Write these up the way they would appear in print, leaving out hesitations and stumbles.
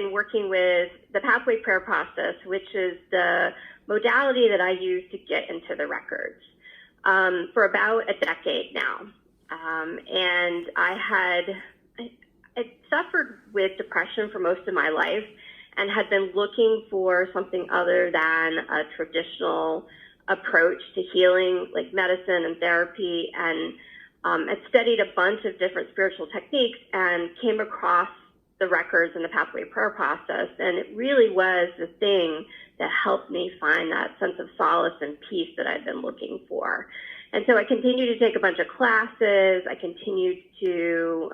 been working with the pathway prayer process, which is the modality that I use to get into the records, for about a decade now. And I suffered with depression for most of my life and had been looking for something other than a traditional approach to healing, like medicine and therapy, and had studied a bunch of different spiritual techniques and came across the records and the pathway prayer process, and it really was the thing that helped me find that sense of solace and peace that I'd been looking for. And so I continued to take a bunch of classes. I continued to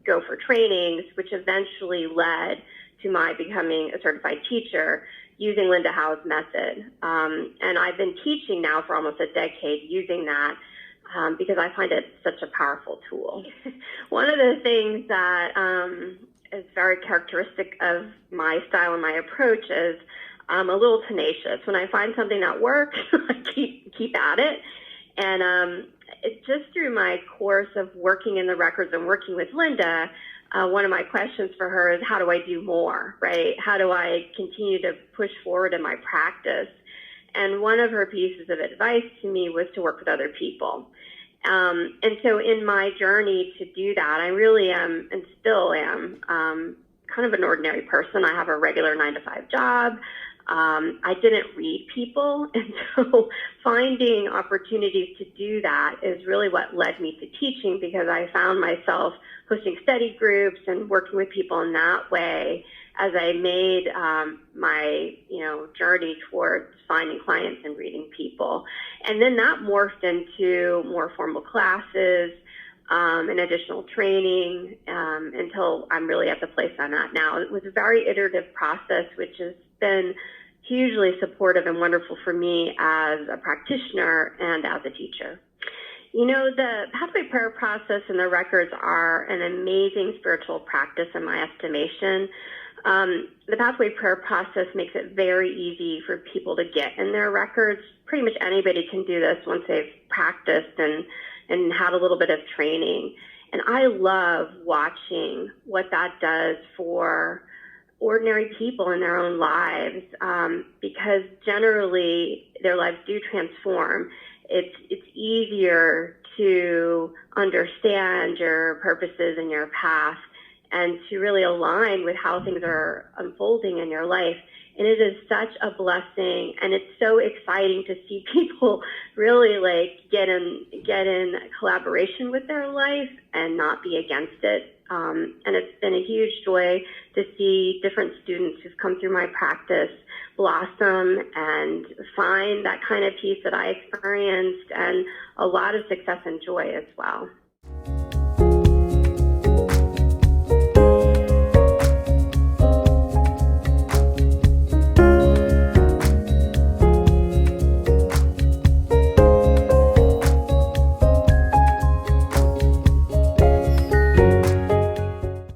go for trainings, which eventually led to my becoming a certified teacher using Linda Howe's method. And I've been teaching now for almost a decade using that because I find it such a powerful tool. One of the things that is very characteristic of my style and my approach is I'm a little tenacious. When I find something that works, I keep at it. And just through my course of working in the records and working with Linda, one of my questions for her is, how do I do more, right? How do I continue to push forward in my practice? And one of her pieces of advice to me was to work with other people. And so in my journey to do that, I really am and still am kind of an ordinary person. I have a regular 9-to-5 job. I didn't read people, and so finding opportunities to do that is really what led me to teaching, because I found myself hosting study groups and working with people in that way as I made my journey towards finding clients and reading people. And then that morphed into more formal classes and additional training until I'm really at the place I'm at now. It was a very iterative process, which has been hugely supportive and wonderful for me as a practitioner and as a teacher. You know, the pathway prayer process and the records are an amazing spiritual practice in my estimation. The pathway prayer process makes it very easy for people to get in their records. Pretty much anybody can do this once they've practiced and had a little bit of training. And I love watching what that does for ordinary people in their own lives, because generally their lives do transform. It's easier to understand your purposes and your path and to really align with how things are unfolding in your life. And it is such a blessing, and it's so exciting to see people really get in collaboration with their life and not be against it. And it's been a huge joy to see different students who've come through my practice blossom and find that kind of peace that I experienced, and a lot of success and joy as well.